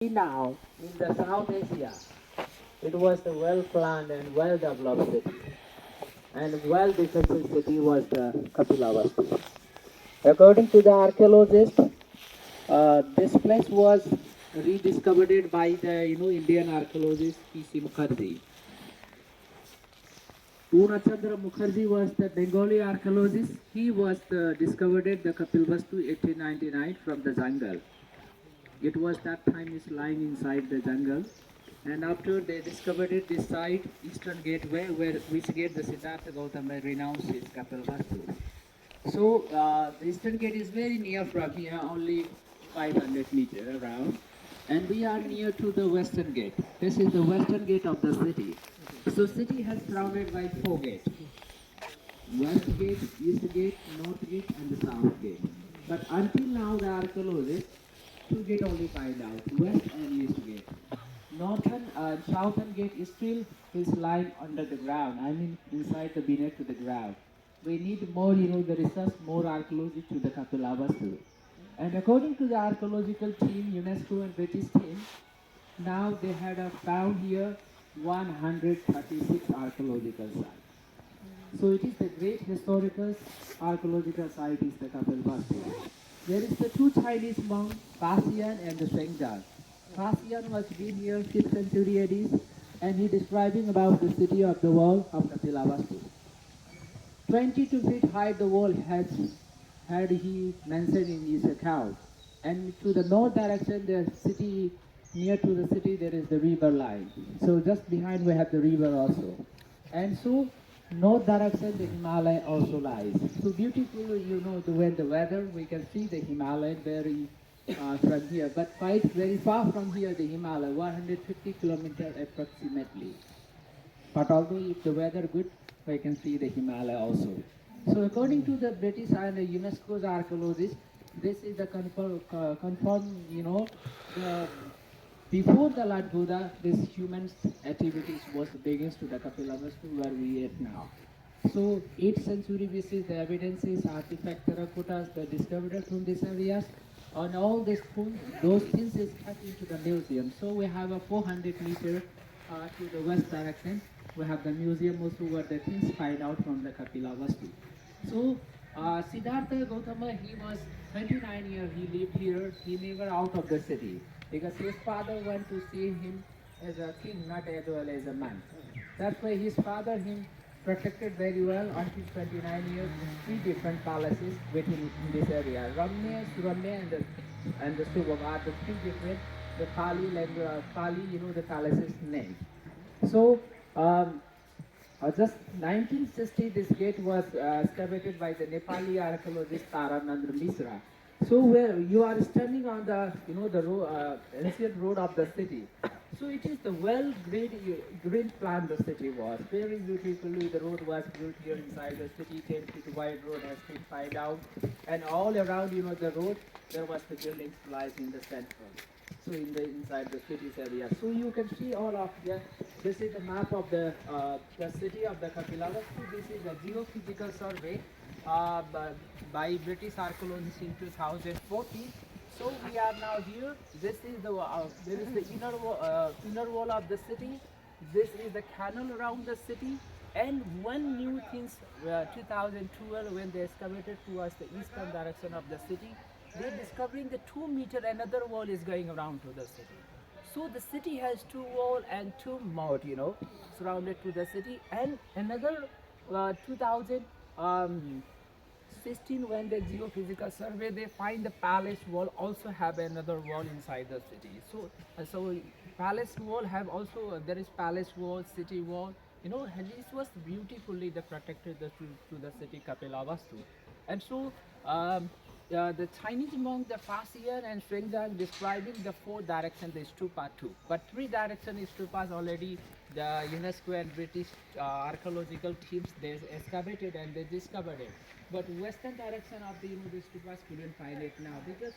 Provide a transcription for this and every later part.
Now, in the South Asia, it was a well-planned and well-developed city, and well-defended city was the Kapilavastu. According to the archaeologists, this place was rediscovered by the Indian archaeologist P.C. Mukherjee. Purnachandra Mukherjee was the Bengali archaeologist. He was discovered the Kapilvastu 1899 from the jungle. It was that time is lying inside the jungle, and after they discovered it, this side, eastern gateway, where which gate the Siddhartha Gautama renounced his Kapilvastu. So the eastern gate is very near from here, only 500 meters around, and we are near to the western gate. This is the western gate of the city. So city has surrounded by four gates: west gate, east gate, north gate, and the south gate. But until now, the archaeologists two gate only find out: west and east gate. Northern and southern gate is still is lying under the ground. I mean, inside the beneath to the ground. We need more, the research, more archaeology to the Kapilavastu. And according to the archaeological team, UNESCO and British team, now they had found here 136 archaeological sites. So it is the great historical archaeological site is the Kapilvastu. There is the two Chinese monks, Kasian and the Shengzhang. Kasian was been here 5th century AD, and he describing about the city of the wall of Kapilavastu. 22 feet high the wall had he mentioned in his account. And to the north direction, the city, near to the city, there is the river line. So just behind we have the river also. And so north direction, the Himalaya also lies. So beautiful, when the weather, we can see the Himalaya very from here. But quite very far from here, the Himalaya, 150 kilometers approximately. But although if the weather good, we can see the Himalaya also. So according to the British and the UNESCO's archaeologists, this is the confirm, the, before the Lord Buddha, this human activities was begins to the Kapilavastu where we are now. So 8th century we see the evidences, artifact terracottas, the discovered from these areas, and all these those things is kept into the museum. So we have a 400-meter to the west direction. We have the museum also where the things find out from the Kapilavastu. So Siddhartha Gautama, he was 29 years, he lived here, he never out of the city because his father went to see him as a king, not as well as a man. That's why his father him protected very well until 29 years in three different palaces within in this area. Ramya, Suramya and the Subham are the three different, the Kali and Kali, the palaces name. So just 1960, this gate was excavated by the Nepali archaeologist Taranandra Misra. So where you are standing on the, ancient road of the city. So it is the green plan the city was. Very beautifully the road was built here inside the city, 10 feet wide road has been piled out. And all around, the road, there was the buildings lies in the center. So in the inside the city's area. So you can see all of here. This is the map of the city of the Kapilavastu. This is a geophysical survey by British archaeologists in 2014. So we are now here. This is there is the inner wall of the city. This is the canal around the city. And one new thing, 2012, when they excavated towards the eastern direction of the city, they're discovering the 2 meter another wall is going around to the city. So the city has two wall and two moat, surrounded to the city. And another 2016, when the geophysical survey, they find the palace wall also have another wall inside the city. So palace wall have also there is palace wall, city wall. And this was beautifully the protected to the city Kapilavastu. And so the Chinese monk, the Fasian and Shengzhang describing the four direction, the stupa too. But three direction stupas already the UNESCO and British archaeological teams they excavated and they discovered it. But western direction of the stupas couldn't find it now because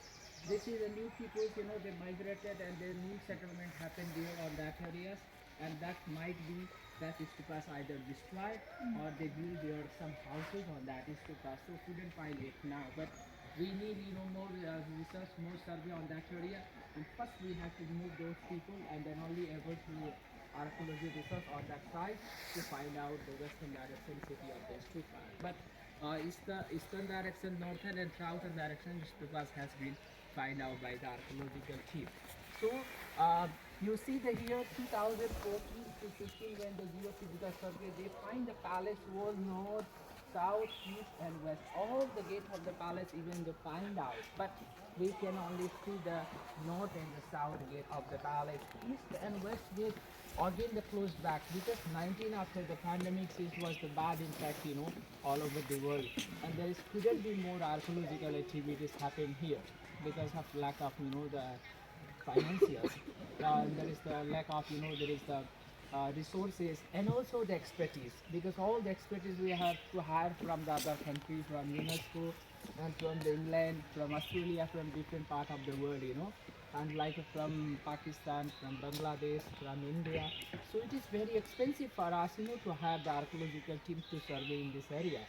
this is a new people, they migrated and the new settlement happened there on that areas, and that might be that stupas either destroyed or they build there some houses on that stupa, so couldn't find it now. But we need more research, more survey on that area. And first we have to remove those people, and then only able to archaeology research on that side to find out the western direction city of the stupa. But eastern direction, northern and southern direction stupas has been find out by the archaeological team. So you see the year 2014 to 15 when the geophysical survey they find the palace wall north, south, east and west. All the gate of the palace even they find out, but we can only see the north and the south gate of the palace. East and west gate again the closed back because 19 after the pandemic it was the bad impact all over the world, and there is couldn't be more archaeological activities happen here because of lack of the financials. There is the lack of there is the resources and also the expertise, because all the expertise we have to hire from the other countries, from UNESCO and from the England, from Australia, from different part of the world, and like from Pakistan, from Bangladesh, from India. So it is very expensive for us, to have the archaeological teams to survey in this area.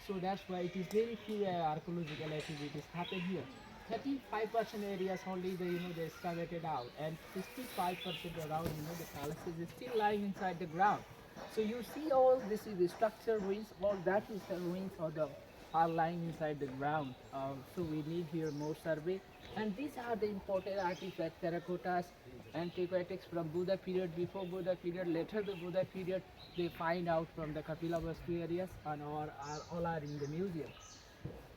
So that's why it is very few archaeological activities happen here. 35% areas only they excavated out, and 65% around the palaces is still lying inside the ground. So you see all this is the structure ruins, all that is the ruins or the are lying inside the ground. So we need here more survey, and these are the important artifacts, terracottas, antiquitics from Buddha period, before Buddha period, later the Buddha period. They find out from the Kapilvastu areas and all are in the museum.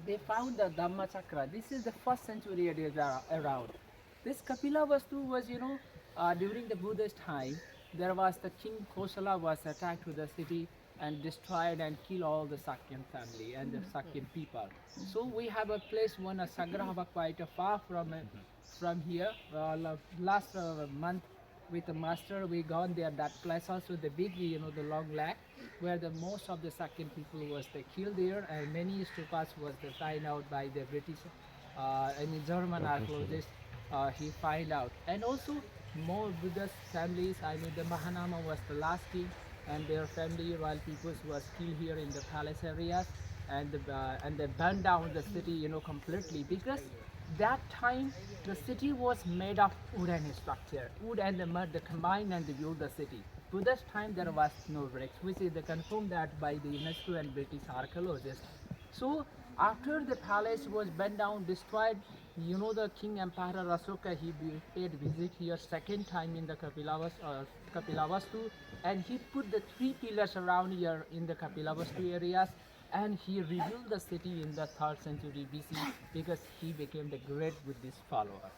They found the Dhamma Chakra. This is the first century it is around. This Kapilavastu was, during the Buddha's time, there was the king Kosala was attacked to the city and destroyed and killed all the Sakyan family and the Sakyan people. So we have a place, one a Sagrahava quite far from here. Last month with the master we gone there, that place also the big the long lake where the most of the Sakyan people was they killed there, and many stupas was they find out by the British and the German archaeologist. He find out, and also more Buddhist families. I mean the Mahanama was the last king, and their family royal peoples was killed here in the palace areas, and they burned down the city completely, because that time the city was made of wooden structure, wood and the mud they combined and they built the city. Buddha's time there was no bricks, which is they confirmed that by the UNESCO and British archaeologists. So after the palace was burned down, destroyed, the King Emperor Asoka, he paid visit here second time in the Kapilavastu, and he put the three pillars around here in the Kapilavastu areas, and he rebuilt the city in the 3rd century BC, because he became the great Buddhist follower.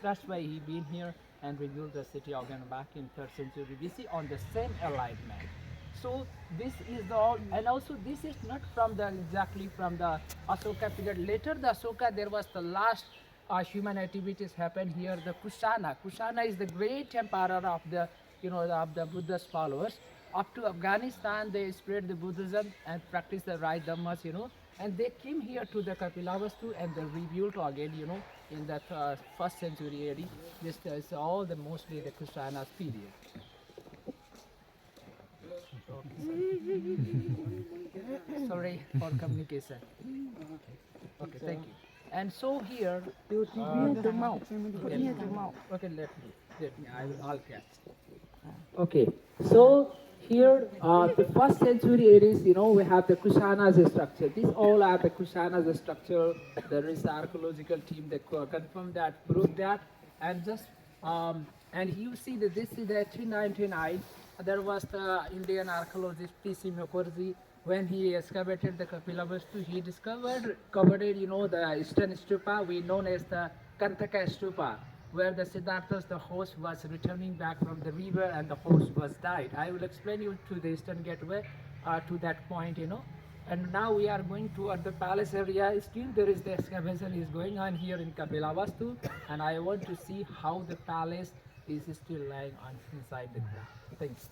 That's why he been here and rebuilt the city again back in 3rd century BC on the same alignment. So this is the all, and also this is not from the exactly from the Asoka period. Later the Asoka, there was the last human activities happened here. The Kushana. Kushana is the great emperor of the of the Buddhist followers. Up to Afghanistan, they spread the Buddhism and practice the right dhammas, and they came here to the Kapilavastu and they rebuilt again, in the 1st century AD. This is all the mostly the Kushana's period. Sorry for communication. Okay, thank you. And so here, okay, let me, I'll catch. Okay, so here, the 1st century it is, we have the Kushana's structure. These all are the Kushana's structure. There is the archaeological team that confirmed that, proved that, and just, and you see that this is the 399. There was the Indian archaeologist P.C. Mukherjee. When he excavated the Kapilavastu, he covered the eastern stupa, we known as the Kantaka stupa, where the Siddhartha's the horse was returning back from the river and the horse was died. I will explain you to the eastern gateway to that point, And now we are going toward the palace area. Still there is the excavation is going on here in Kapilavastu, and I want to see how the palace is still lying on inside the ground. Thanks.